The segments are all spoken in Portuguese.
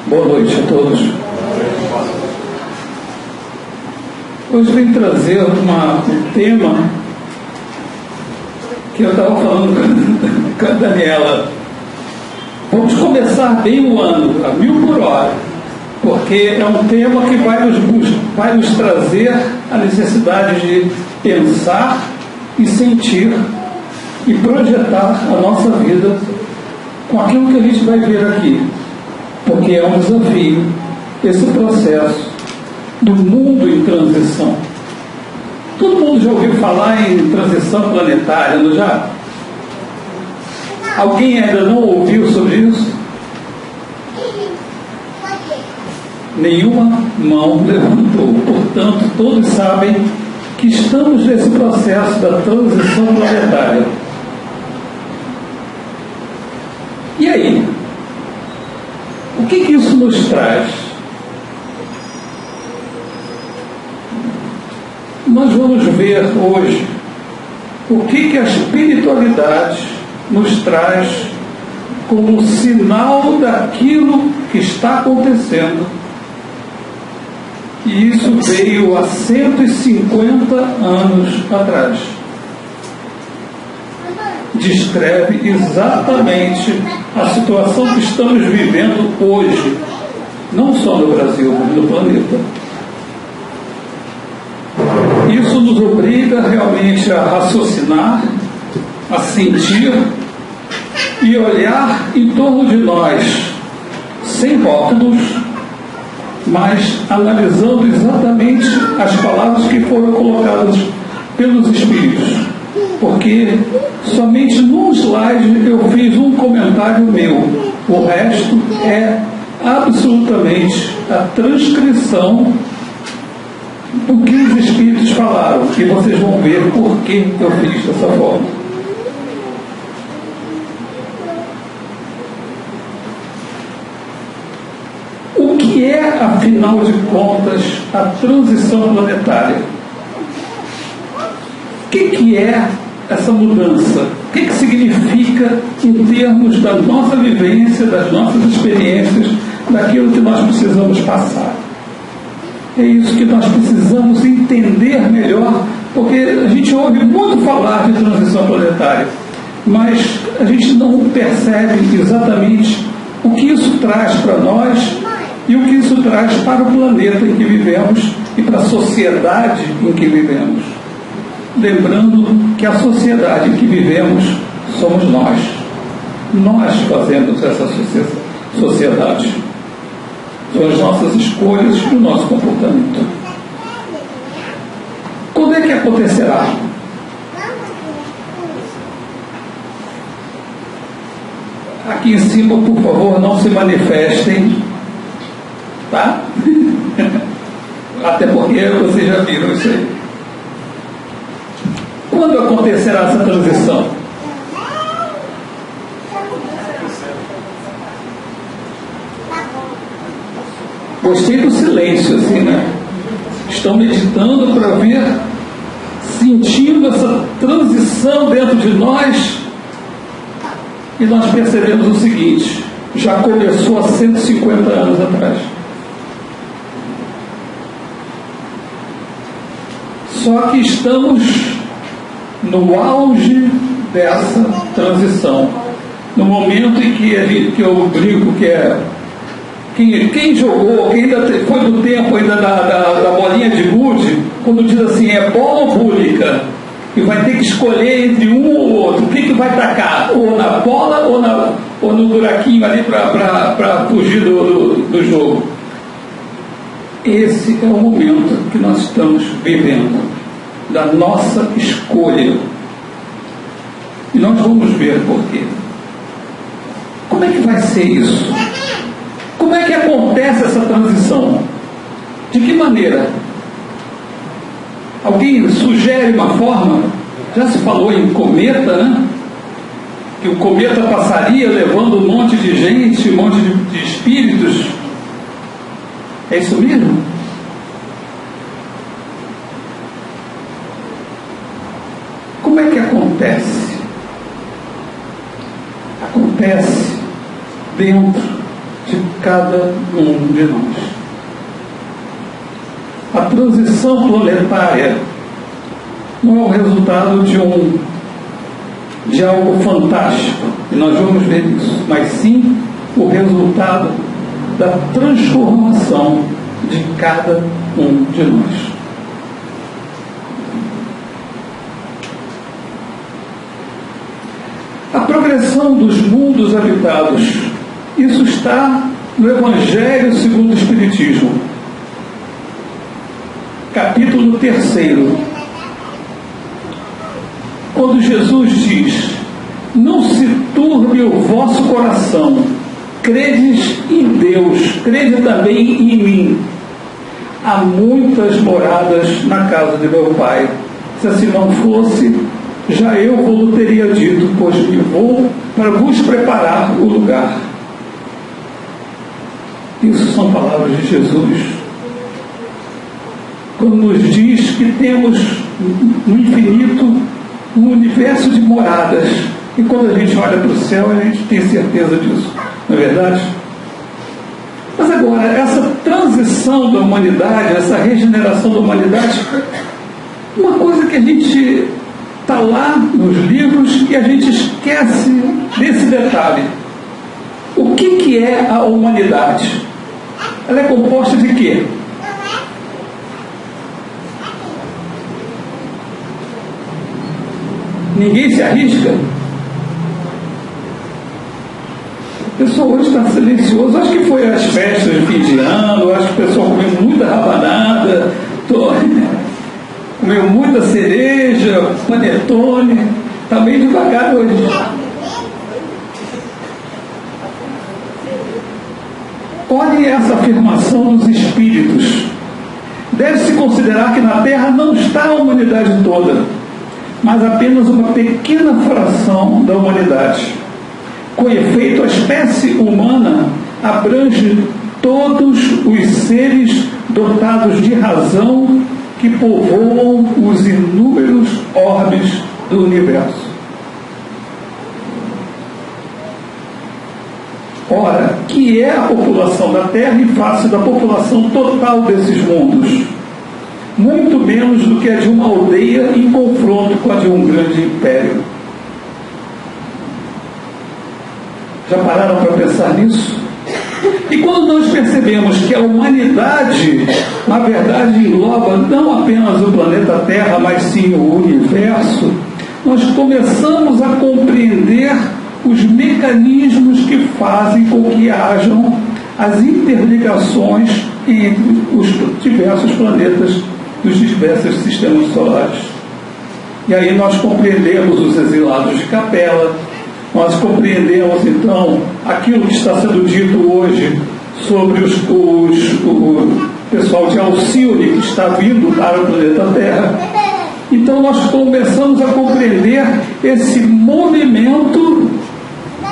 Boa noite a todos. Hoje vim trazer um tema que eu estava falando com a Daniela. Vamos começar bem o ano, a 1000 por hora, porque é um tema que vai nos trazer a necessidade de pensar e sentir e projetar a nossa vida com aquilo que a gente vai ver aqui, porque é um desafio esse processo do mundo em transição. Todo mundo já ouviu falar em transição planetária, não já? Alguém ainda não ouviu sobre isso? Nenhuma mão levantou. Portanto, todos sabem que estamos nesse processo da transição planetária. E aí? O que isso nos traz? Nós vamos ver hoje o que a espiritualidade nos traz como sinal daquilo que está acontecendo. E isso veio há 150 anos atrás. Descreve exatamente a situação que estamos vivendo hoje, não só no Brasil, mas no planeta. Isso nos obriga realmente a raciocinar, a sentir e olhar em torno de nós, sem rótulos, mas analisando exatamente as palavras que foram colocadas pelos Espíritos. Porque somente num slide eu fiz um comentário meu, o resto é absolutamente a transcrição do que os Espíritos falaram, e vocês vão ver por que eu fiz dessa forma. O que é, afinal de contas, a transição planetária? O que é essa mudança? O que significa em termos da nossa vivência, das nossas experiências, daquilo que nós precisamos passar? É isso que nós precisamos entender melhor, porque a gente ouve muito falar de transição planetária, mas a gente não percebe exatamente o que isso traz para nós e o que isso traz para o planeta em que vivemos e para a sociedade em que vivemos. Lembrando que a sociedade em que vivemos somos nós. Nós fazemos essa sociedade. São as nossas escolhas e o nosso comportamento. Quando é que acontecerá? Aqui em cima, por favor, não se manifestem, tá? Até porque vocês já viram isso aí. Quando acontecerá essa transição? Gostei do silêncio, assim, né? Estão meditando para ver, sentindo essa transição dentro de nós, e nós percebemos o seguinte: já começou há 150 anos atrás. Só que estamos no auge dessa transição, no momento em que eu brinco que é quem jogou, quem ainda foi do tempo ainda da bolinha de gude, quando diz assim, é bola ou búlica, e vai ter que escolher entre um ou outro, o que vai tacar, ou na bola ou no buraquinho ali para fugir do jogo. Esse é o momento que nós estamos vivendo, da nossa escolha. E nós vamos ver por quê. Como é que vai ser isso? Como é que acontece essa transição? De que maneira? Alguém sugere uma forma? Já se falou em cometa, né? Que o cometa passaria levando um monte de gente, um monte de espíritos. É isso mesmo? Como é que acontece? Acontece dentro de cada um de nós. A transição planetária não é o resultado de algo fantástico, e nós vamos ver isso, mas sim o resultado da transformação de cada um de nós. A progressão dos mundos habitados, isso está no Evangelho segundo o Espiritismo, capítulo 3. Quando Jesus diz: não se turbe o vosso coração, credes em Deus, crede também em mim. Há muitas moradas na casa de meu Pai. Se assim não fosse, já eu vos teria dito, pois me vou para vos preparar o lugar. Isso são palavras de Jesus, quando nos diz que temos no infinito um universo de moradas, e quando a gente olha para o céu, a gente tem certeza disso, não é verdade? Mas agora, essa transição da humanidade, essa regeneração da humanidade, uma coisa que a gente está lá nos livros e a gente esquece desse detalhe. O que é a humanidade? Ela é composta de quê? Ninguém se arrisca? O pessoal hoje está silencioso. Acho que foi as festas de fim de ano, acho que o pessoal comeu muita rabanada, comeu muita cereja, panetone, está meio devagar hoje. Olhem essa afirmação dos espíritos. Deve-se considerar que na Terra não está a humanidade toda, mas apenas uma pequena fração da humanidade. Com efeito, a espécie humana abrange todos os seres dotados de razão que povoam os inúmeros orbes do universo. Ora, que é a população da Terra em face da população total desses mundos? Muito menos do que a de uma aldeia em confronto com a de um grande império. Já pararam para pensar nisso? E quando nós percebemos que a humanidade, na verdade, engloba não apenas o planeta Terra, mas sim o universo, nós começamos a compreender os mecanismos que fazem com que hajam as interligações entre os diversos planetas dos diversos sistemas solares. E aí nós compreendemos os exilados de Capela, nós compreendemos então aquilo que está sendo dito hoje sobre o pessoal de Alcione que está vindo para o planeta Terra. Então nós começamos a compreender esse movimento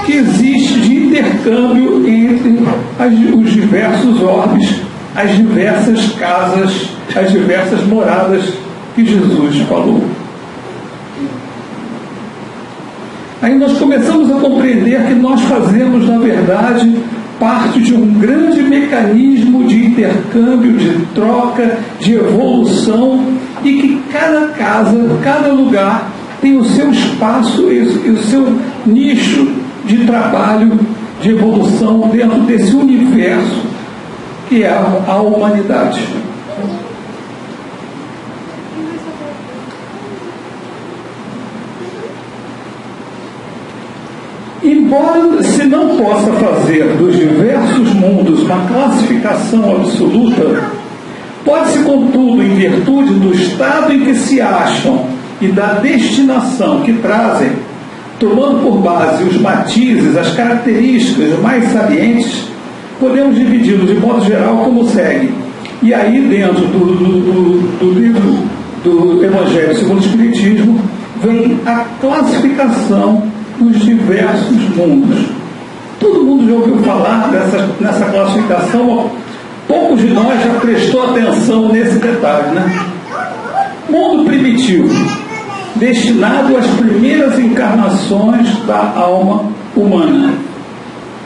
que existe de intercâmbio entre os diversos orbes, as diversas casas, as diversas moradas que Jesus falou. Aí nós começamos a compreender que nós fazemos, na verdade, parte de um grande mecanismo de intercâmbio, de troca, de evolução, e que cada casa, cada lugar tem o seu espaço e o seu nicho de trabalho, de evolução dentro desse universo que é a humanidade. Embora se não possa fazer dos diversos mundos uma classificação absoluta, pode-se, contudo, em virtude do estado em que se acham e da destinação que trazem, tomando por base os matizes, as características mais salientes, podemos dividi-los de modo geral como segue. E aí, dentro do livro do Evangelho segundo o Espiritismo, vem a classificação dos diversos mundos. Todo mundo já ouviu falar nessa classificação, poucos de nós já prestou atenção nesse detalhe, né? Mundo primitivo, destinado às primeiras encarnações da alma humana.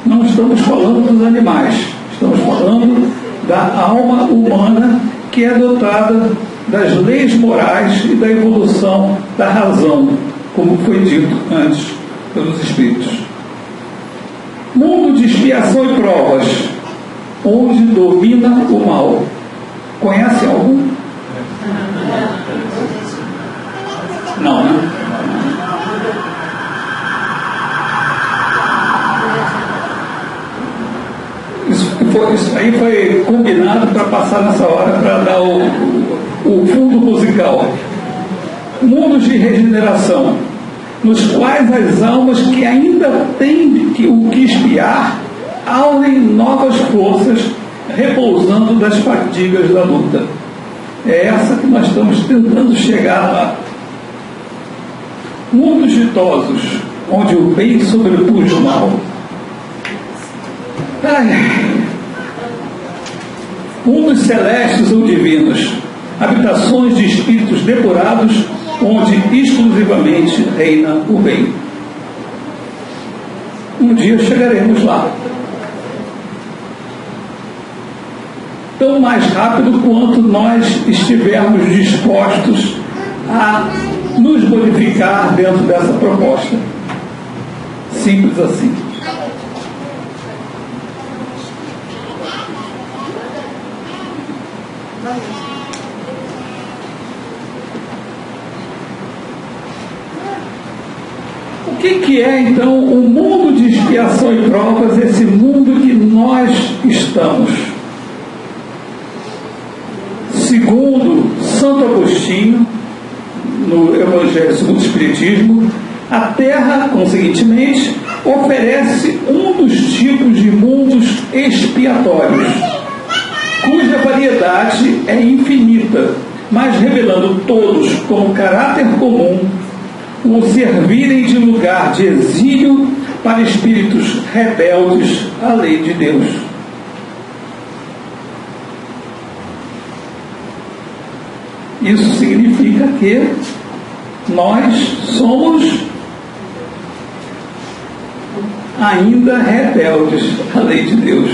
não estamos falando dos animais, estamos falando da alma humana que é dotada das leis morais e da evolução da razão, como foi dito antes pelos Espíritos. Mundo de expiação e provas, onde domina o mal. Conhece algum? Não, né? Isso aí foi combinado para passar nessa hora, para dar o fundo musical. Mundos de regeneração, nos quais as almas que ainda têm o que espiar aurem novas forças, repousando das fadigas da luta. É essa que nós estamos tentando chegar lá. Mundos ditosos, onde o bem sobrepuja o mal. Mundos celestes ou divinos, habitações de espíritos depurados, onde exclusivamente reina o bem. Um dia chegaremos lá. Tão mais rápido quanto nós estivermos dispostos a nos modificar dentro dessa proposta. Simples assim. O que é então o mundo de expiação e provas, esse mundo que nós estamos? Segundo Santo Agostinho, no Evangelho segundo o Espiritismo, a Terra, conseguintemente, oferece um dos tipos de mundos expiatórios, cuja variedade é infinita, mas revelando todos como caráter comum o servirem de lugar de exílio para espíritos rebeldes à lei de Deus. Isso significa que nós somos ainda rebeldes à lei de Deus.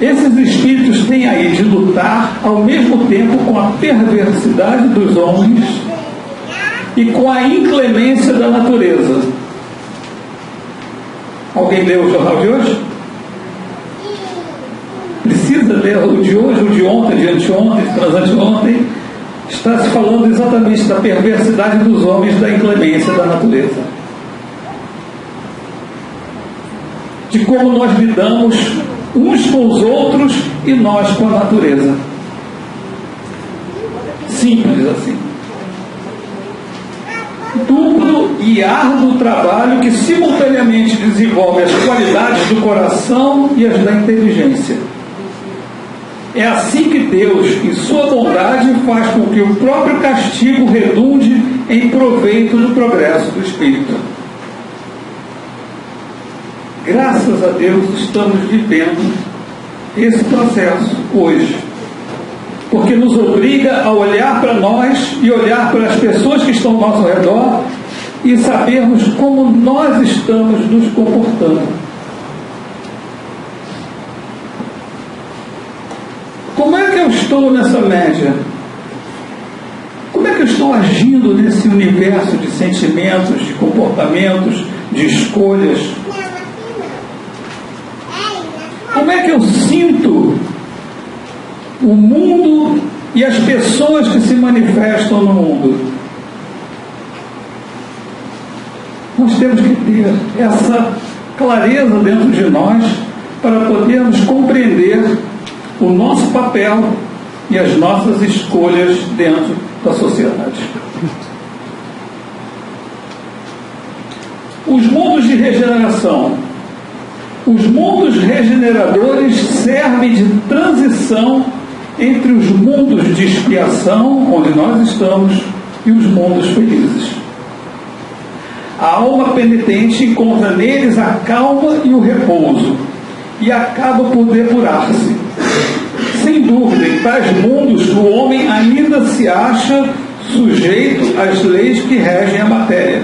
Esses espíritos têm aí de lutar ao mesmo tempo com a perversidade dos homens e com a inclemência da natureza. Alguém leu o jornal de hoje? Precisa ler o de hoje, o de ontem, de anteontem, de transanteontem. Está se falando exatamente da perversidade dos homens, da inclemência da natureza. De como nós lidamos uns com os outros e nós com a natureza. Simples assim. Duplo e árduo trabalho que simultaneamente desenvolve as qualidades do coração e as da inteligência. É assim que Deus, em sua bondade, faz com que o próprio castigo redunde em proveito do progresso do espírito. Graças a Deus estamos vivendo esse processo hoje, porque nos obriga a olhar para nós e olhar para as pessoas que estão ao nosso redor e sabermos como nós estamos nos comportando. Como é que eu estou nessa média? Como é que eu estou agindo nesse universo de sentimentos, de comportamentos, de escolhas? Como é que eu sinto o mundo e as pessoas que se manifestam no mundo? Nós temos que ter essa clareza dentro de nós para podermos compreender o nosso papel e as nossas escolhas dentro da sociedade. Os mundos de regeneração. Os mundos regeneradores servem de transição entre os mundos de expiação, onde nós estamos, e os mundos felizes. A alma penitente encontra neles a calma e o repouso, e acaba por depurar-se. Sem dúvida, em tais mundos, o homem ainda se acha sujeito às leis que regem a matéria.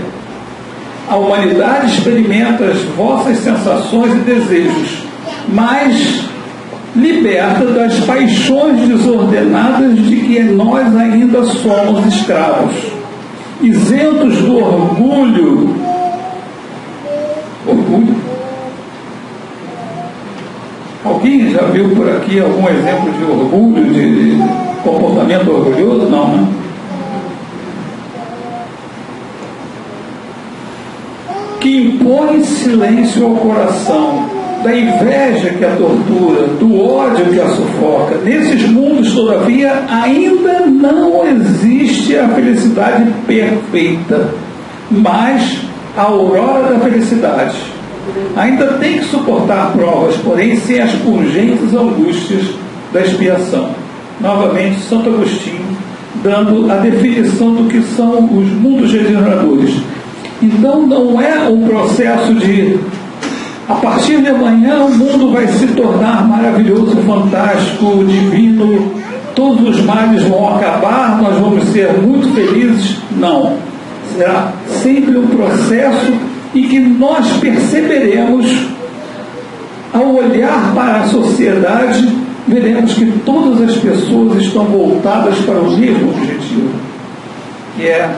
A humanidade experimenta as vossas sensações e desejos, mas liberta das paixões desordenadas de que nós ainda somos escravos, isentos do orgulho. Alguém já viu por aqui algum exemplo de orgulho, de comportamento orgulhoso? Não, né? Que impõe silêncio ao coração, da inveja que a tortura, do ódio que a sufoca. Nesses mundos, todavia, ainda não existe a felicidade perfeita, mas a aurora da felicidade. Ainda tem que suportar provas, porém sem as pungentes angústias da expiação. Novamente, Santo Agostinho, dando a definição do que são os mundos regeneradores. Então, não é um processo de, a partir de amanhã, o mundo vai se tornar maravilhoso, fantástico, divino, todos os males vão acabar, nós vamos ser muito felizes. Não. Será sempre um processo em que nós perceberemos, ao olhar para a sociedade, veremos que todas as pessoas estão voltadas para o mesmo objetivo, que é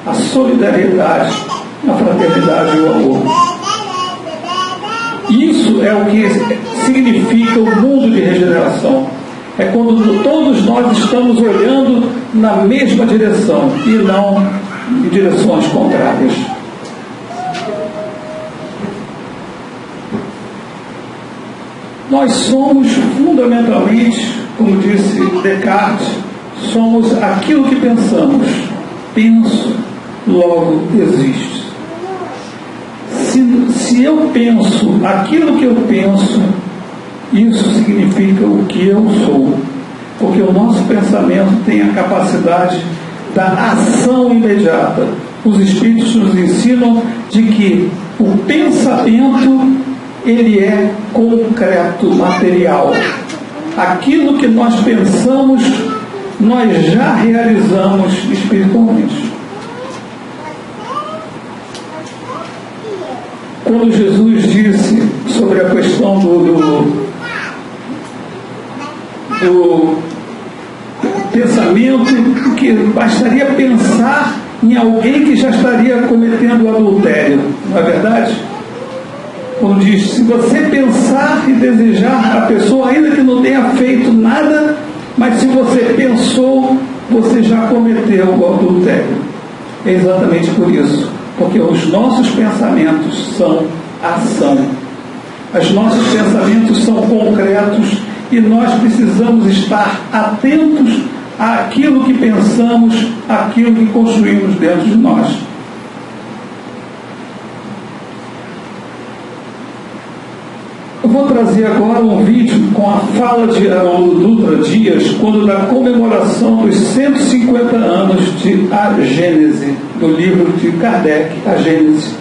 a solidariedade, a fraternidade e o amor. Isso é o que significa o mundo de regeneração. É quando todos nós estamos olhando na mesma direção e não em direções contrárias. Nós somos fundamentalmente, como disse Descartes, somos aquilo que pensamos. Penso, logo existo. Se eu penso aquilo que eu penso, isso significa o que eu sou. Porque o nosso pensamento tem a capacidade da ação imediata. Os Espíritos nos ensinam de que o pensamento, ele é concreto, material. Aquilo que nós pensamos, nós já realizamos espiritualmente. Quando Jesus disse sobre a questão do pensamento, que bastaria pensar em alguém que já estaria cometendo adultério, não é verdade? Quando diz, se você pensar e desejar a pessoa, ainda que não tenha feito nada, mas se você pensou, você já cometeu o adultério. É exatamente por isso, porque os nossos pensamentos são ação. Os nossos pensamentos são concretos e nós precisamos estar atentos àquilo que pensamos, àquilo que construímos dentro de nós. Eu vou trazer agora um vídeo com a fala de Haroldo Dutra Dias, quando da comemoração dos 150 anos de A Gênese, do livro de Kardec, A Gênese.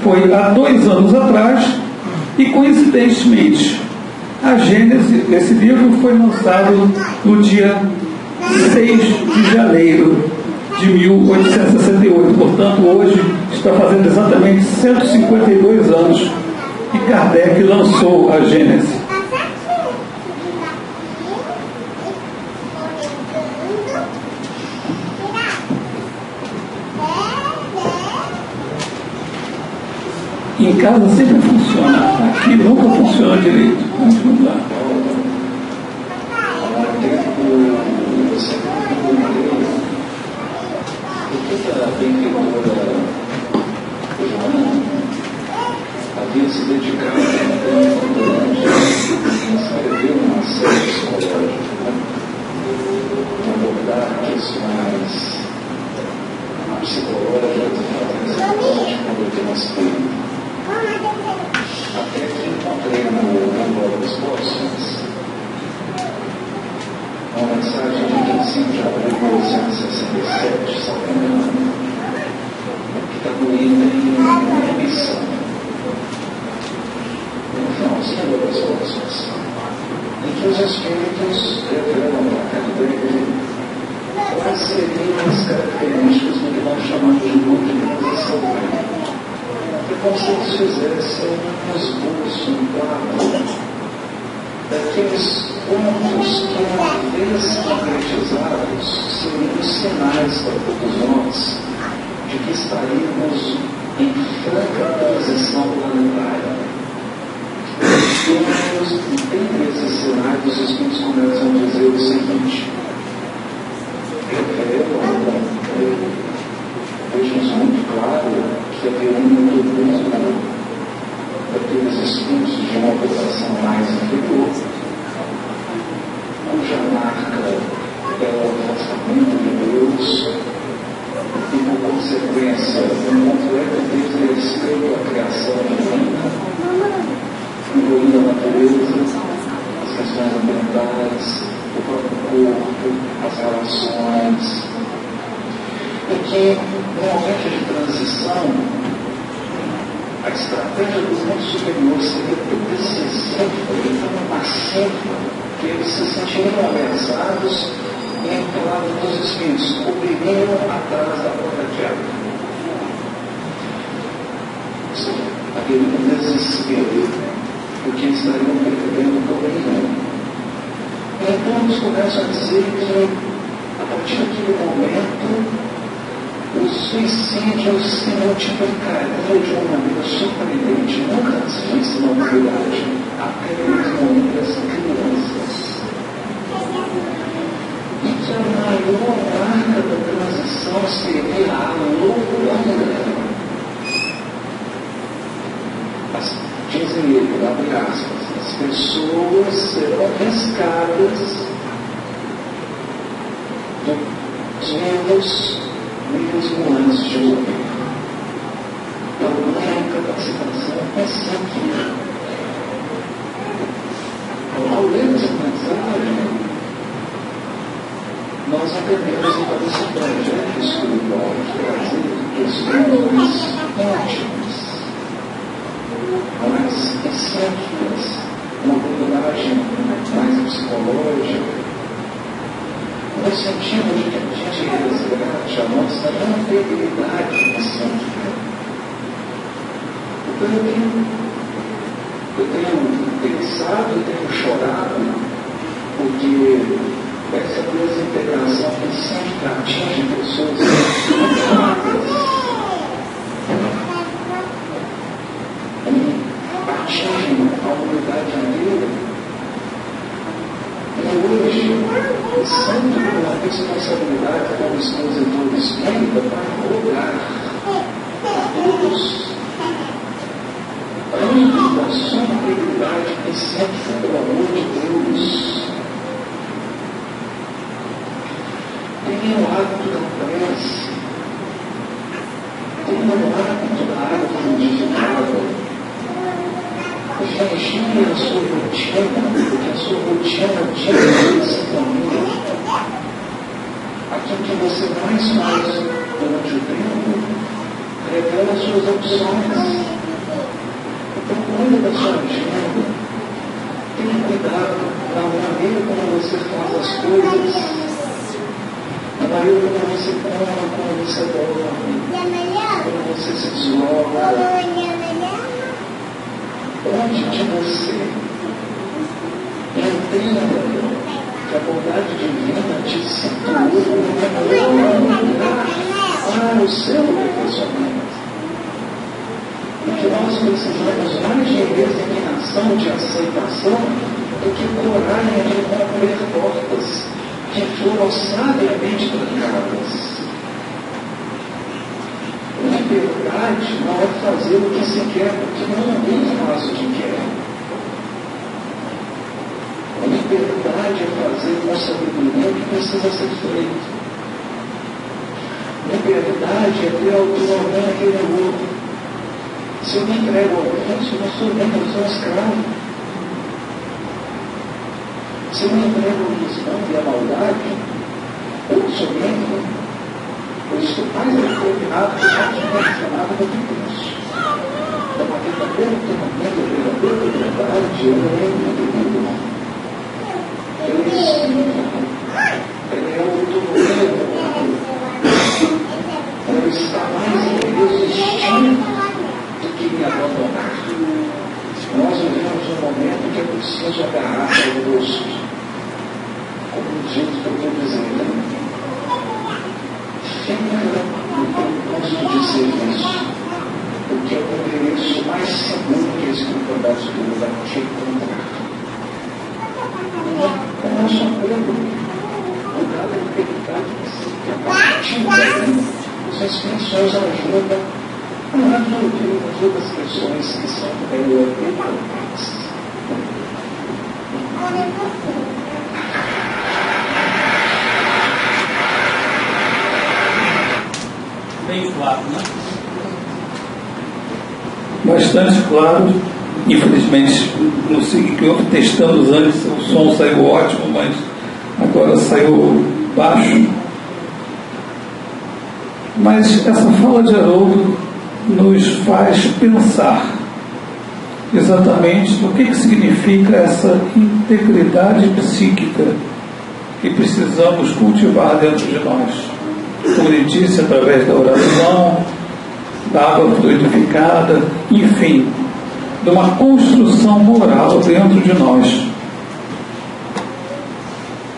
Foi há 2 anos atrás e, coincidentemente, A Gênese, esse livro foi lançado no dia 6 de janeiro de 1868. Portanto, hoje está fazendo exatamente 152 anos que Kardec lançou a Gênese. Em casa sempre funciona, aqui nunca funciona direito. Vamos mudar. Havia se dedicado a escrever uma série psicológica, abordar questões psicológicas e fazer problemas clínicos. Até que encontrei no Manual dos Bosques uma mensagem de 25 de abril de 1867, salvo engano, que está doída em remissão. No finalzinho das orações, em que os espíritos revelam a Kardec quais seriam as características do que nós chamamos de modernização. É como se eles fizessem um esboço, um quadro daqueles pontos que, uma vez concretizados, seriam sinais para todos nós de que estaríamos em franca transição planetária. E tem esses sinais, os espíritos começam a dizer o seguinte: vejamos muito claro que haveria muito mundo daqueles espíritos de uma vibração mais inferior, cuja marca é o afastamento de Deus e, por consequência, um completo desrespeito à criação divina, incluindo a natureza, as questões ambientais, o próprio corpo, as relações, e que, no momento de transição, a estratégia do mundo superior seria tão decisiva e tão massiva que eles se sentiriam ameaçados e, em palavras dos espíritos, cobririam atrás da própria queda. Haveria um desespero, porque estariam perdendo o domínio. E então eles começam a dizer que, a partir daquele momento, os suicídios se multiplicariam de uma maneira surpreendente, nunca antes visto na humanidade, até mesmo entre as crianças. E que a maior marca da transição seria a loucura. Dizem ele, abre aspas, as pessoas serão riscadas dos mesmo antes de morrer. Então, não é incapacitação, é sempre. Ao ler essa mensagem, nós aprendemos então esse projeto espiritual de trazer questões ótimas, mais essências, uma abordagem mais psicológica, no sentido de que a gente resgate a nossa integridade psíquica. Então eu tenho pensado e tenho chorado, porque essa desintegração psíquica atinge pessoas atinge a humanidade inteira. Hoje, sinto uma responsabilidade como expositor espírita para rogar a todos, antes da sua integridade psíquica, pelo amor de Deus, tenha o hábito da prece, tenha o hábito da água fluidificada. Vigile a sua rotina, porque a sua rotina diária de sintonia, aquilo que você mais faz durante o tempo, revela as suas opções. Então, cuida da sua agenda, tenha cuidado na maneira como você faz as coisas, na maneira como você come, como você dorme, como você se desloca. Onde de você entenda que a bondade divina te situou num lugar para o seu aperfeiçoamento. E que nós precisamos mais de resignação, de aceitação, do que coragem de romper portas que foram sabiamente trancadas. Liberdade não é fazer o que se quer, porque ninguém faz o que quer. A liberdade é fazer com sabedoria o que precisa ser feito. Liberdade é ter autonomia naquele outro. Se eu me entrego ao ofenso, eu não sou nem, eu sou um escravo. Se eu me entrego ao desmando e à maldade, eu sou membro. Eu estou mais determinado que mais direcionado do que isso. Então, a verdadeira autonomia, a verdadeira liberdade, ela é indivíduo. Ela é espírito. Ela é autonomia. Ela está mais em existir do que momento que é preciso agarrar o rosto, como um jeito que eu estou dizendo, fica no teu posto de serviço, porque é o endereço mais seguro que a Escritura vai te encontrar. É o nosso apoio, o grau de integridade que as expressões ajudam as outras pessoas que são importantes. Bem claro, né? Bastante claro. Infelizmente, no que houve testamos antes, o som saiu ótimo, mas agora saiu baixo. Mas essa fala de Haroldo nos faz pensar exatamente no que significa essa integridade psíquica que precisamos cultivar dentro de nós. Como ele disse, através da oração, da água fluidificada, enfim, de uma construção moral dentro de nós.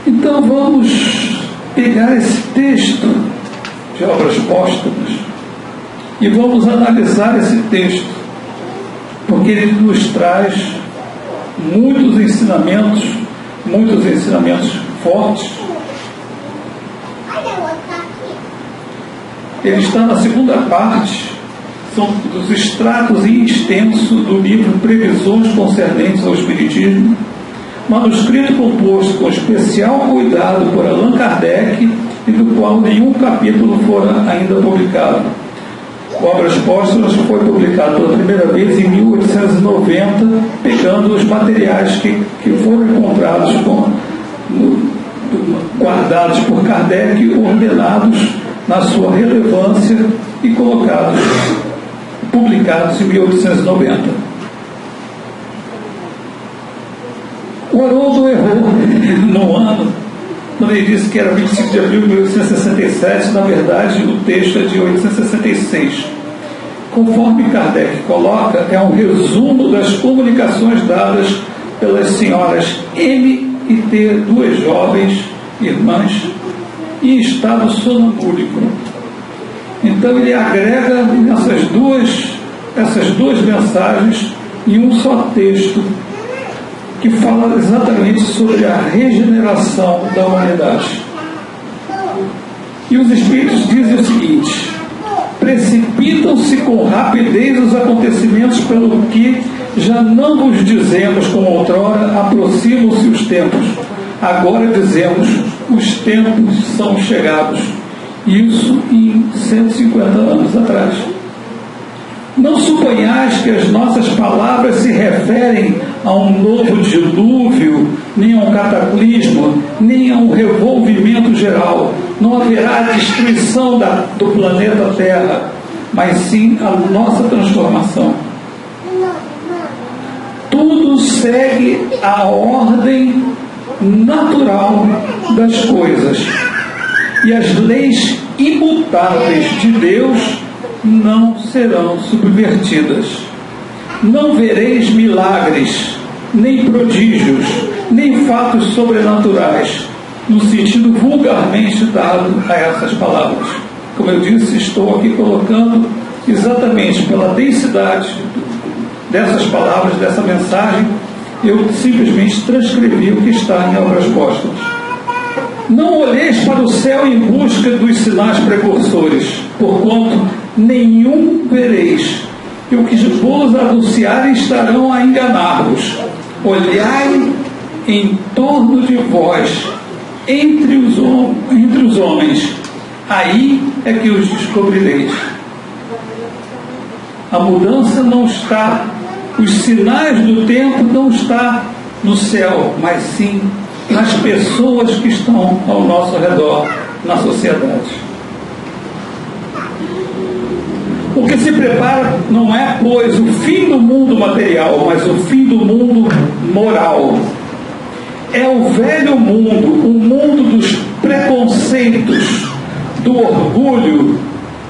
Então vamos pegar esse texto de Obras Póstumas e vamos analisar esse texto, porque ele nos traz muitos ensinamentos fortes. Ele está na segunda parte, são dos extratos em extenso do livro Previsões Concernentes ao Espiritismo, manuscrito composto com especial cuidado por Allan Kardec e do qual nenhum capítulo fora ainda publicado. Obras Póstumas foi publicado pela primeira vez em 1890, pegando os materiais que foram encontrados guardados por Kardec, ordenados na sua relevância e publicados em 1890. O Haroldo errou no ano, quando ele disse que era 25 de abril de 1867, na verdade o texto é de 1866. Conforme Kardec coloca, é um resumo das comunicações dadas pelas senhoras M e T, duas jovens irmãs, em estado sonambúlico. Então ele agrega essas duas mensagens em um só texto, que fala exatamente sobre a regeneração da humanidade. E os Espíritos dizem o seguinte: precipitam-se com rapidez os acontecimentos, pelo que já não vos dizemos como outrora, aproximam-se os tempos. Agora dizemos, os tempos são chegados. Isso em 150 anos atrás. Não suponhais que as nossas palavras se referem a um novo dilúvio, nem a um cataclismo, nem a um revolvimento geral. Não haverá destruição do planeta Terra, mas sim a nossa transformação. Tudo segue a ordem natural das coisas, e as leis imutáveis de Deus não serão subvertidas. Não vereis milagres, nem prodígios, nem fatos sobrenaturais, no sentido vulgarmente dado a essas palavras. Como eu disse, estou aqui colocando exatamente pela densidade dessas palavras, dessa mensagem, eu simplesmente transcrevi o que está em Obras Póstumas. Não olheis para o céu em busca dos sinais precursores, porquanto nenhum vereis, e o que vos anunciarem estarão a enganar-vos. Olhai em torno de vós, entre os homens, aí é que os descobrireis. A mudança não está, os sinais do tempo não está no céu, mas sim nas pessoas que estão ao nosso redor, na sociedade. O que se prepara não é, pois, o fim do mundo material, mas o fim do mundo moral. É o velho mundo, o mundo dos preconceitos, do orgulho,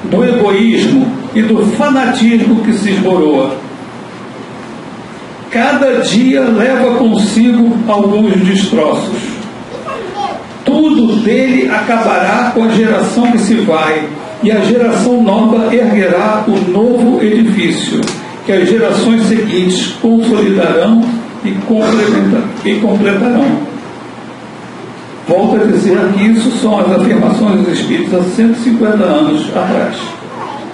do egoísmo e do fanatismo que se esboroa. cada dia leva consigo alguns destroços. Tudo dele acabará com a geração que se vai, e a geração nova erguerá o novo edifício, que as gerações seguintes consolidarão e completarão. Volto a dizer que isso são as afirmações dos Espíritos há 150 anos atrás.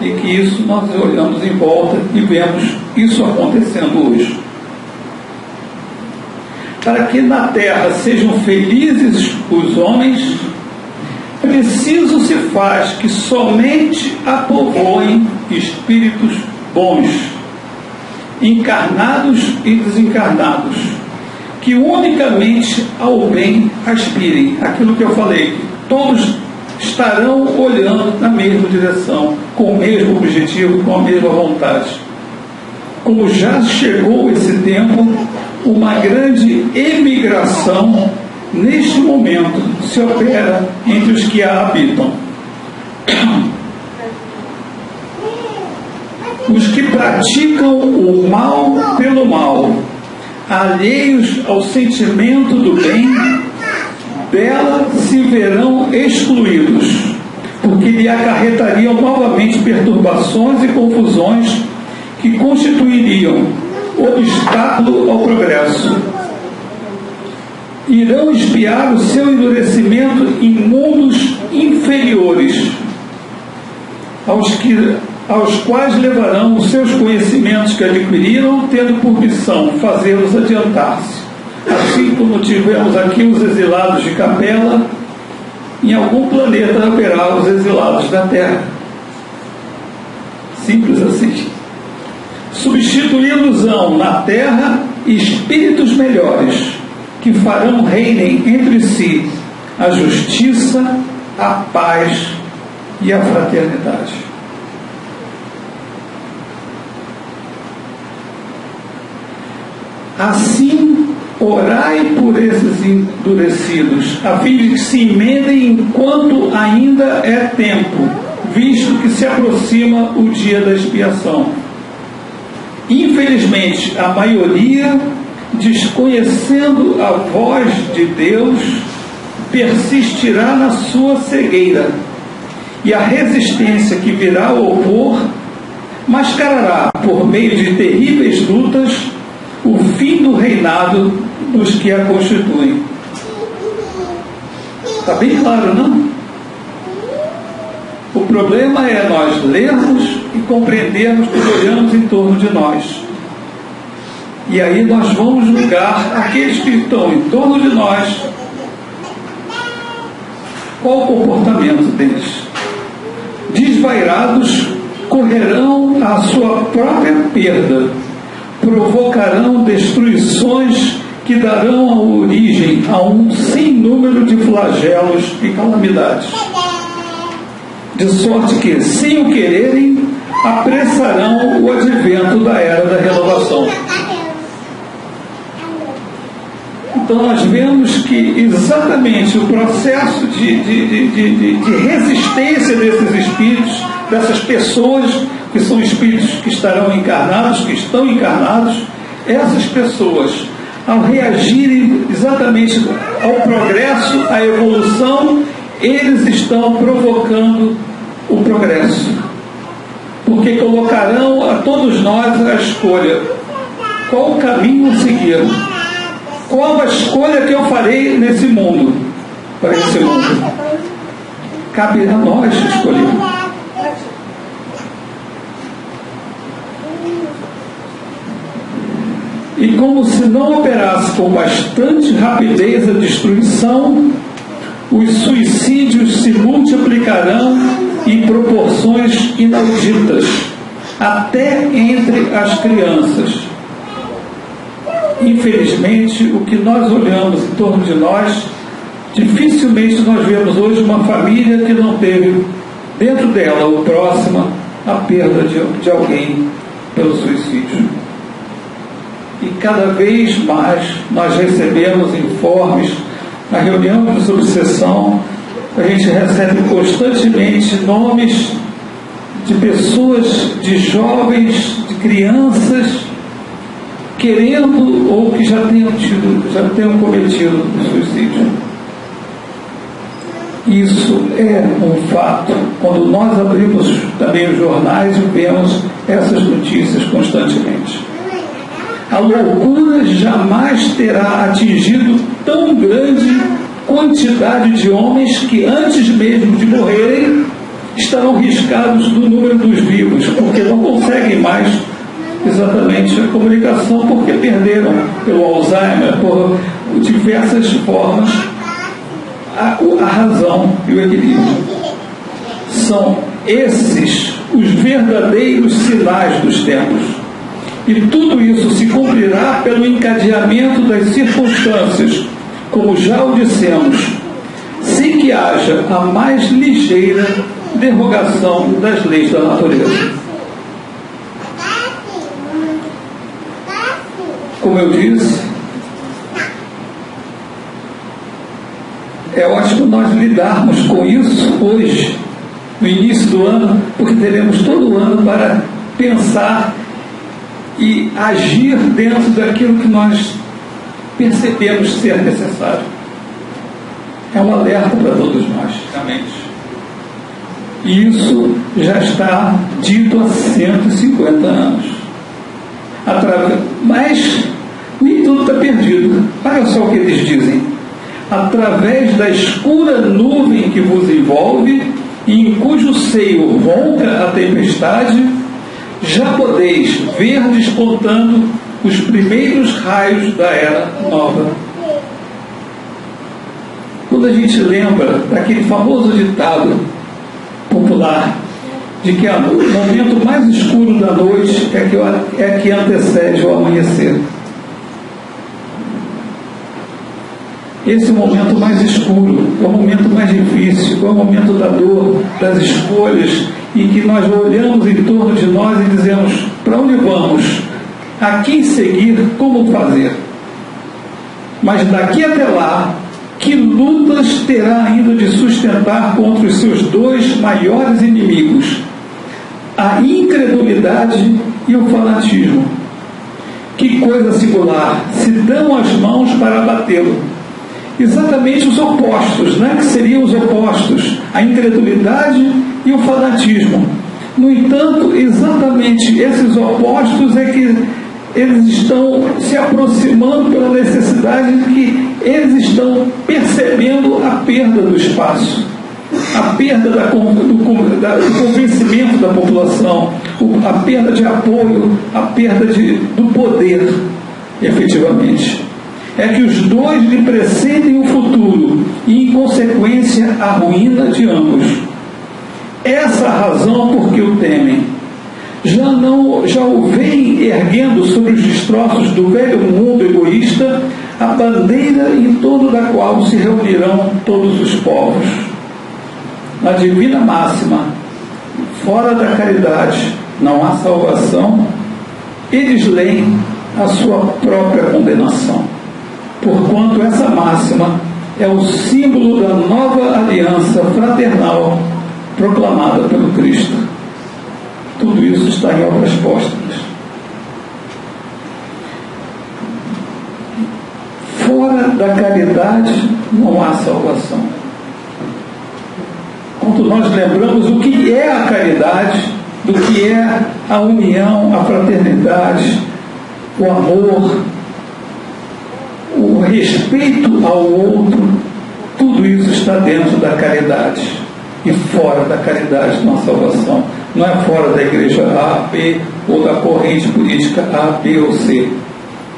E que isso nós olhamos em volta e vemos isso acontecendo hoje. Para que na terra sejam felizes os homens, preciso se faz que somente a povoem espíritos bons, encarnados e desencarnados, que unicamente ao bem aspirem. Aquilo que eu falei, que todos estarão olhando na mesma direção, com o mesmo objetivo, com a mesma vontade. Como já chegou esse tempo, uma grande emigração neste momento se opera entre os que a habitam. Os que praticam o mal pelo mal, alheios ao sentimento do bem, dela se verão excluídos, porque lhe acarretariam novamente perturbações e confusões que constituiriam obstáculo ao progresso. Irão espiar o seu endurecimento em mundos inferiores, aos quais levarão os seus conhecimentos que adquiriram, tendo por missão fazê-los adiantar-se. Assim como tivemos aqui os exilados de Capela, em algum planeta haverá os exilados da Terra. Simples assim. Substituí-los-ão na Terra espíritos melhores, que farão reinem entre si a justiça, a paz e a fraternidade. Assim, orai por esses endurecidos, a fim de que se emendem enquanto ainda é tempo, visto que se aproxima o dia da expiação. Infelizmente, a maioria, desconhecendo a voz de Deus, persistirá na sua cegueira, e a resistência que virá a opor mascarará, por meio de terríveis lutas, o fim do reinado dos que a constituem. Está bem claro, não? O problema é nós lermos e compreendermos que olhamos em torno de nós. E aí nós vamos julgar aqueles que estão em torno de nós. Qual o comportamento deles? Desvairados, correrão à sua própria perda, provocarão destruições que darão a origem a um sem número de flagelos e calamidades. De sorte que, sem o quererem, apressarão o advento da era da renovação. Então nós vemos que exatamente o processo de resistência desses espíritos, dessas pessoas que são espíritos que estarão encarnados, que estão encarnados, essas pessoas, ao reagirem exatamente ao progresso, à evolução, eles estão provocando o progresso, porque colocarão a todos nós a escolha: qual o caminho a seguir, qual a escolha que eu farei nesse mundo, para esse mundo. Cabe a nós escolher. E como se não operasse com bastante rapidez a destruição, os suicídios se multiplicarão em proporções inauditas, até entre as crianças. Infelizmente, o que nós olhamos em torno de nós, dificilmente nós vemos hoje uma família que não teve dentro dela, ou próxima, a perda de alguém pelo suicídio. E cada vez mais nós recebemos informes. Na reunião de subseção, a gente recebe constantemente nomes de pessoas, de jovens, de crianças querendo ou que já tenham cometido o suicídio. Isso é um fato. Quando nós abrimos também os jornais e vemos essas notícias constantemente. A loucura jamais terá atingido tão grande quantidade de homens que antes mesmo de morrerem estarão riscados do número dos vivos, porque não conseguem mais exatamente a comunicação, porque perderam pelo Alzheimer, por diversas formas, a razão e o equilíbrio. São esses os verdadeiros sinais dos tempos. E tudo isso se cumprirá pelo encadeamento das circunstâncias, como já o dissemos, sem que haja a mais ligeira derrogação das leis da natureza. Como eu disse, é ótimo nós lidarmos com isso hoje, no início do ano, porque teremos todo o ano para pensar e agir dentro daquilo que nós percebemos ser necessário. É um alerta para todos nós, realmente. E isso já está dito há 150 anos. Mas nem tudo está perdido. Olha só o que eles dizem. Através da escura nuvem que vos envolve e em cujo seio ronca a tempestade, já podeis ver despontando os primeiros raios da era nova. Quando a gente lembra daquele famoso ditado popular de que o momento mais escuro da noite é que antecede o amanhecer. Esse é o momento mais escuro, é o momento mais difícil, é o momento da dor, das escolhas, em que nós olhamos em torno de nós e dizemos: para onde vamos? A quem seguir? Como fazer? Mas daqui até lá, que lutas terá ainda de sustentar contra os seus dois maiores inimigos, a incredulidade e o fanatismo? Que coisa singular! Se dão as mãos para abatê-lo. Exatamente os opostos, né? Que seriam os opostos, a incredulidade e o fanatismo. No entanto, exatamente esses opostos é que eles estão se aproximando pela necessidade de que eles estão percebendo a perda do espaço, a perda do convencimento da população, a perda de apoio, a perda do poder, efetivamente. É que os dois lhe precedem o futuro e, em consequência, a ruína de ambos. Essa a razão por que o temem. Já o veem erguendo sobre os destroços do velho mundo egoísta a bandeira em torno da qual se reunirão todos os povos. Na divina máxima, fora da caridade não há salvação, eles leem a sua própria condenação. Porquanto essa máxima é o símbolo da nova aliança fraternal proclamada pelo Cristo. Tudo isso está em obras póstumas. Fora da caridade não há salvação. Quando nós lembramos o que é a caridade, do que é a união, a fraternidade, o amor, o respeito ao outro, tudo isso está dentro da caridade. E fora da caridade não há salvação. Não é fora da igreja A, B, ou da corrente política A, B ou C,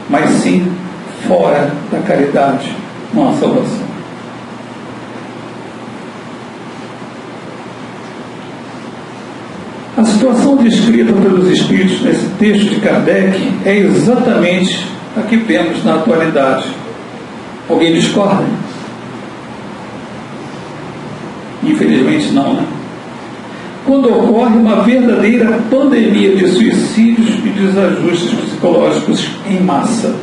mas sim fora da caridade não há salvação. A situação descrita pelos Espíritos nesse texto de Kardec é exatamente a que vemos na atualidade. Alguém discorda? Infelizmente não, né? Quando ocorre uma verdadeira pandemia de suicídios e desajustes psicológicos em massa.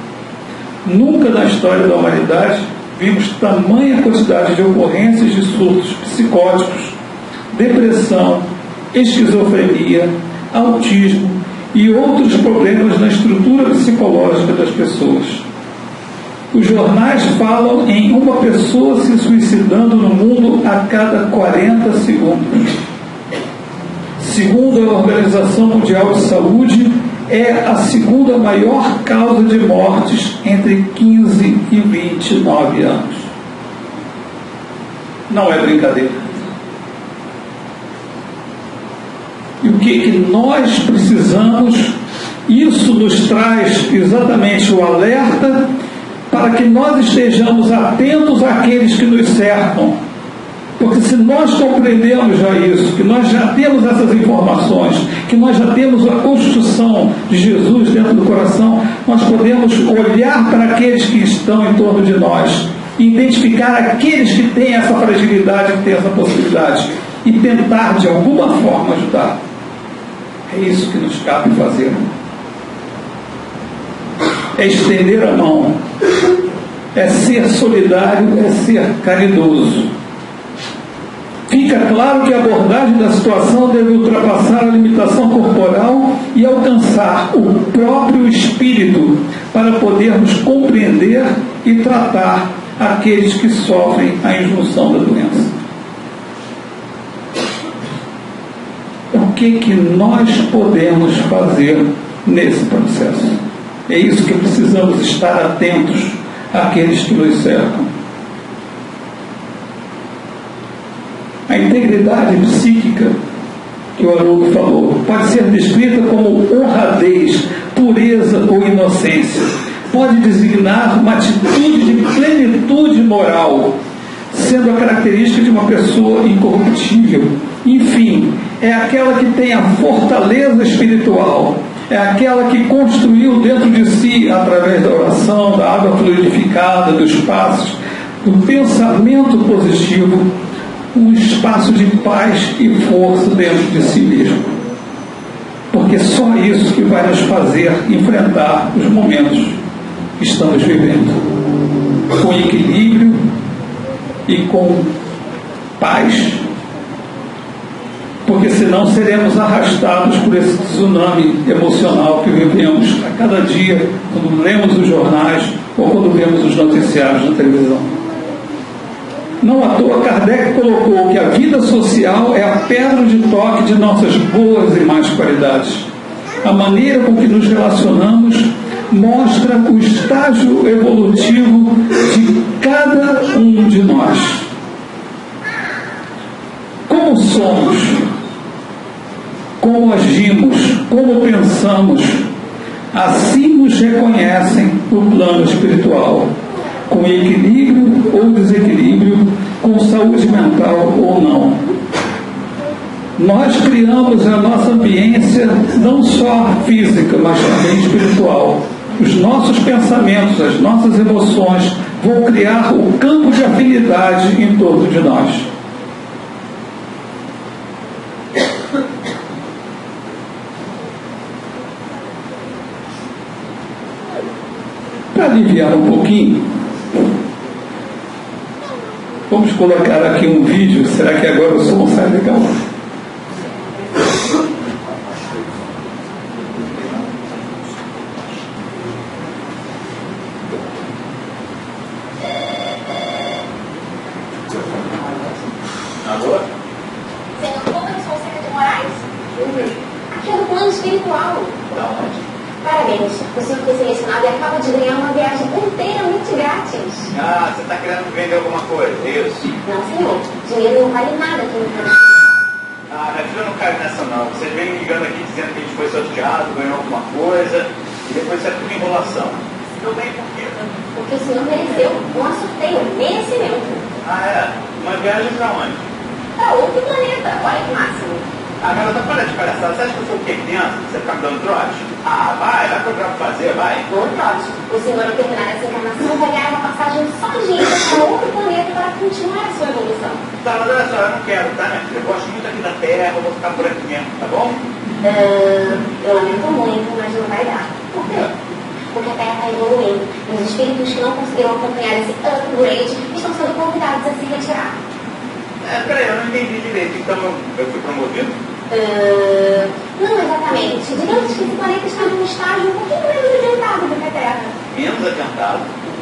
Nunca na história da humanidade vimos tamanha quantidade de ocorrências de surtos psicóticos, depressão, esquizofrenia, autismo e outros problemas na estrutura psicológica das pessoas. Os jornais falam em uma pessoa se suicidando no mundo a cada 40 segundos. Segundo a Organização Mundial de Saúde, é a segunda maior causa de mortes entre 15 e 29 anos. Não é brincadeira. E o que nós precisamos, isso nos traz exatamente o alerta para que nós estejamos atentos àqueles que nos cercam. Porque se nós compreendemos já isso, que nós já temos essas informações, que nós já temos a construção de Jesus dentro do coração, nós podemos olhar para aqueles que estão em torno de nós, identificar aqueles que têm essa fragilidade, que têm essa possibilidade, e tentar de alguma forma ajudar. É isso que nos cabe fazer. É estender a mão, é ser solidário, é ser caridoso. Fica claro que a abordagem da situação deve ultrapassar a limitação corporal e alcançar o próprio espírito para podermos compreender e tratar aqueles que sofrem a injunção da doença. O que nós podemos fazer nesse processo? É isso que precisamos estar atentos àqueles que nos cercam. A integridade psíquica, que o Haroldo falou, pode ser descrita como honradez, pureza ou inocência. Pode designar uma atitude de plenitude moral, sendo a característica de uma pessoa incorruptível. Enfim, é aquela que tem a fortaleza espiritual, é aquela que construiu dentro de si, através da oração, da água fluidificada, dos passos, do pensamento positivo, um espaço de paz e força dentro de si mesmo. Porque só isso que vai nos fazer enfrentar os momentos que estamos vivendo, com equilíbrio e com paz, porque senão seremos arrastados por esse tsunami emocional que vivemos a cada dia, quando lemos os jornais ou quando vemos os noticiários na televisão. Não à toa, Kardec colocou que a vida social é a pedra de toque de nossas boas e más qualidades. A maneira com que nos relacionamos mostra o estágio evolutivo de cada um de nós. Como somos, como agimos, como pensamos, assim nos reconhecem no plano espiritual, com equilíbrio ou desequilíbrio, com saúde mental ou não. Nós criamos a nossa ambiência não só física, mas também espiritual. Os nossos pensamentos, as nossas emoções vão criar o campo de afinidade em torno de nós. Para aliviar um pouquinho, vamos colocar aqui um vídeo. Será que agora o som sai legal? Agora? Senhor, como eu sou cerca de Moraes? Aqui é do plano espiritual. Da onde? Parabéns, o senhor foi selecionado e acaba de ganhar uma viagem inteiramente grátis. Ah, você está querendo vender alguma coisa, isso? Não, senhor, dinheiro não vale nada aqui no plano. Ah, minha filha não cai nessa não. Vocês vêm ligando aqui dizendo que a gente foi sorteado, ganhou alguma coisa, e depois isso é tudo enrolação. Eu venho por quê? Porque o senhor mereceu um sorteio, merecimento. Ah, é? Uma viagem pra onde? Para outro planeta, olha que máximo. Ah, garota, para de palhaçada. Você acha que eu sou o quê? Criança? Você fica me dando trote? Ah, vai procurar o que fazer, vai. Bom trote. O senhor, ao terminar essa encarnação, vai ganhar uma passagem só de ida para outro planeta para continuar a sua evolução. Tá, mas olha só, eu não quero, tá, minha filha? Eu gosto muito aqui da Terra, eu vou ficar por aqui mesmo, tá bom? Eu lamento muito, mas não vai dar. Por quê? Porque a Terra está evoluindo. E os espíritos que não conseguiram acompanhar esse upgrade estão sendo convidados a se retirar. Peraí, eu não entendi direito. Então eu fui promovido? Não exatamente. Digamos que esse planeta está num estágio um pouquinho menos adiantado do que a Terra. Menos adiantado?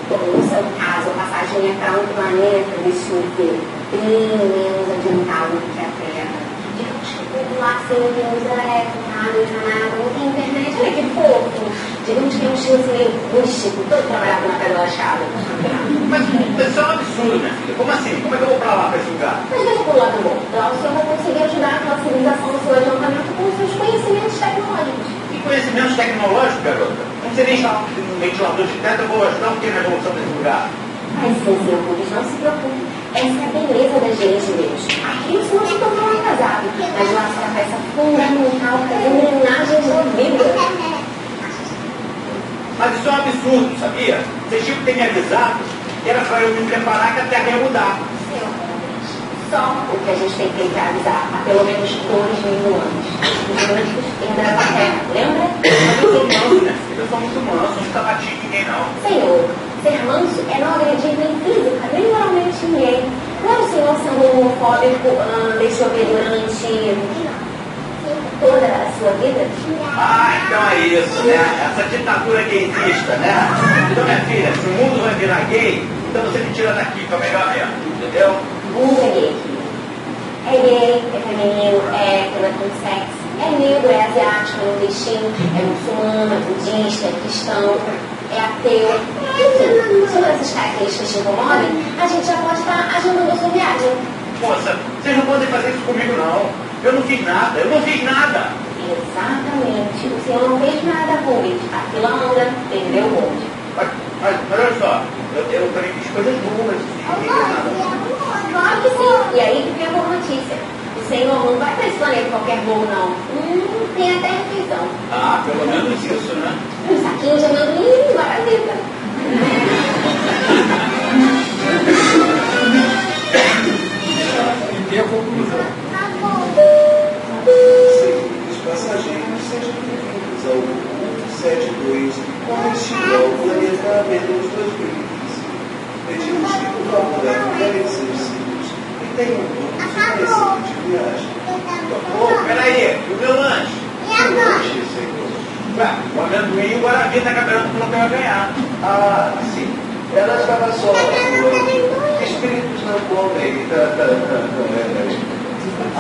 No seu caso, a passagem é para um planeta, deixa eu ver, bem menos adiantado do que a Terra. Digamos que tudo lá assim, não tem luz elétrica, não tem internet, olha que fofo. Digamos que é um estilo assim meio rústico, todo trabalhado na pedra lachada. Mas isso é um absurdo, minha filha. Como assim? Como é que eu vou pra lá, pra esse lugar? Mas veja por lado bom, lá o senhor vai conseguir ajudar aquela civilização no seu adiantamento com os seus conhecimentos tecnológicos. Que conhecimentos tecnológicos, garota? Não sei nem instalar um ventilador de teto, eu vou ajudar o que na evolução desse lugar? Mas sim, senhor Rubens, não se preocupe. Essa é a beleza da gerência deles. Aqui o senhor se tornou um casado, mas lá será a peça fundamental para as engrenagens da vida. Mas isso é um absurdo, sabia? Vocês tinham que ter me avisado que era para eu me preparar que a Terra ia mudar. Senhor Rubens, só o que a gente tem que avisar há pelo menos 2.000 anos. Os únicos herdaram a Terra, lembra? Mas eu sou manso, né? Eu sou muito manso, não tá batindo ninguém, não. Senhor, ser manso é não agredir nem física, nem moralmente ninguém. Não é o senhor sendo homofóbico, deixa eu ver, durante toda a sua vida? Ah, então é isso, né? Essa ditadura gaysista, né? Então, minha filha, se o mundo vai virar gay, então você me tira daqui, que é o melhor mesmo, entendeu? O mundo é gay. É gay, é feminino, é hétero, é transexo, é negro, é asiático, é nordestino, é muçulmano, é budista, é cristão, é ateu. Enfim, se essas características te incomodem, a gente já pode estar agendando a sua viagem. Moça, vocês não podem fazer isso comigo, não. Eu não fiz nada, eu não fiz nada. Exatamente. O senhor não fez nada, Rubens. A fila anda, perdeu o bonde. Mas olha só, eu também fiz coisas boas. Não fiz nada. Claro que sim. E aí que vem a boa notícia. O senhor não vai para esse planeta qualquer voo, não. Tem até refeição. Ah, pelo menos isso, né? Um saquinho de amendoim, maravilha. E tem a conclusão. Os passageiros sejam bem-vindos ao 172 com destino ao planeta menos 2015. Pedimos que, por favor, acompanhem seus filhos e tenham todos uma excelente viagem. Ô, peraí, e o meu lanche? Lanche, senhor. Ué, o amendoim e o Guaravi tá caberando pro que eu ia ganhar. Ah, sim. Ela estava só voando. Espíritos não comem.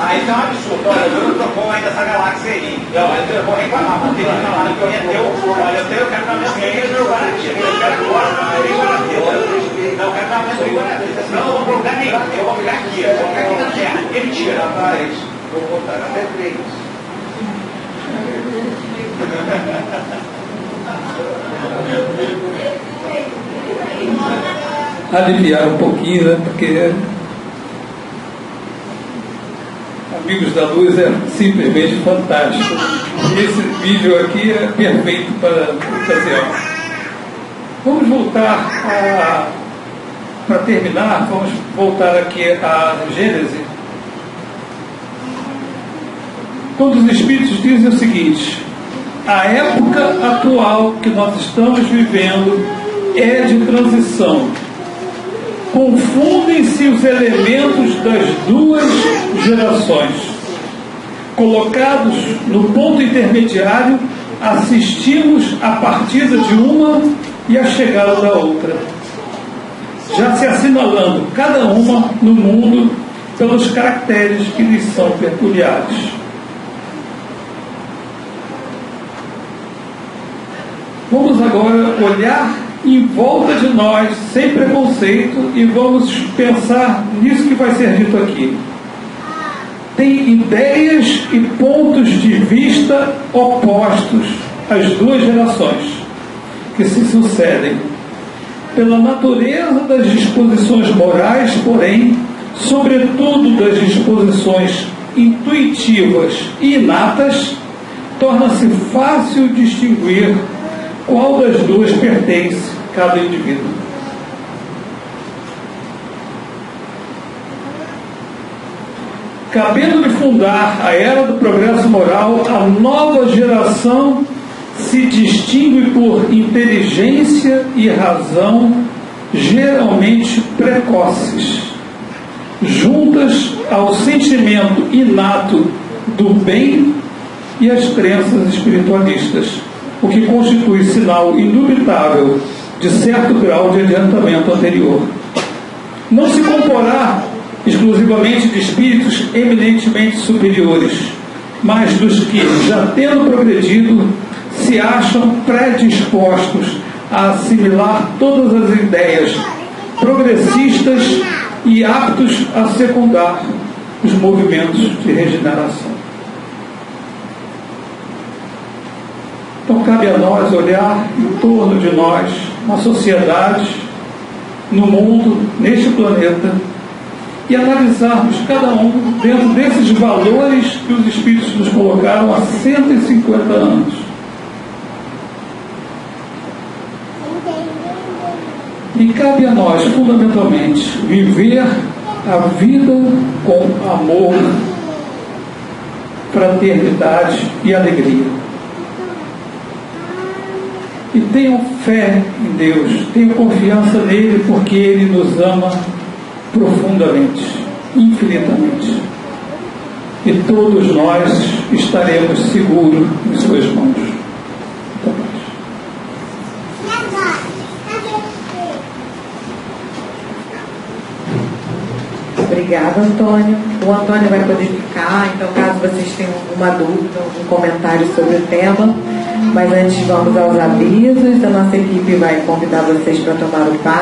Ah, isso é um absurdo. Olha, eu não trocou ainda essa galáxia aí. Eu vou reclamar, porque ele tá lá, que eu ia ter olha, eu quero dar meu amendoim e meu Guaravi. Eu quero agora amendoim e Guaravi. Não, eu quero dar amendoim e Guaravi. Senão eu não vou pro lugar nenhum. Eu vou ficar aqui, eu vou ficar aqui na Terra. Ninguém me tira. Rapaz, vou contar até 3. Aliviar um pouquinho, né? Porque Amigos da Luz é simplesmente fantástico. E esse vídeo aqui é perfeito para a ocasião. Vamos voltar para terminar, vamos voltar aqui a Gênesis. Quando os Espíritos dizem o seguinte: a época atual que nós estamos vivendo é de transição. Confundem-se os elementos das duas gerações. Colocados no ponto intermediário, assistimos a partida de uma e a chegada da outra, já se assinalando cada uma no mundo pelos caracteres que lhes são peculiares. Vamos agora olhar em volta de nós, sem preconceito, e vamos pensar nisso que vai ser dito aqui. Tem ideias e pontos de vista opostos às duas gerações que se sucedem. Pela natureza das disposições morais, porém, sobretudo das disposições intuitivas e inatas, torna-se fácil distinguir qual das duas pertence cada indivíduo. Cabendo-lhe fundar a era do progresso moral, a nova geração se distingue por inteligência e razão geralmente precoces, juntas ao sentimento inato do bem e as crenças espiritualistas, o que constitui sinal indubitável de certo grau de adiantamento anterior. Não se comporá exclusivamente de espíritos eminentemente superiores, mas dos que, já tendo progredido, se acham predispostos a assimilar todas as ideias progressistas e aptos a secundar os movimentos de regeneração. Então cabe a nós olhar em torno de nós, na sociedade, no mundo, neste planeta, e analisarmos cada um dentro desses valores que os Espíritos nos colocaram há 150 anos. E cabe a nós, fundamentalmente, viver a vida com amor, fraternidade e alegria. E tenham fé em Deus, tenham confiança nele, porque ele nos ama profundamente, infinitamente. E todos nós estaremos seguros em suas mãos. Obrigada, Antônio. O Antônio vai poder ficar, então caso vocês tenham alguma dúvida, algum comentário sobre o tema. Mas antes vamos aos avisos. A nossa equipe vai convidar vocês para tomar o passe.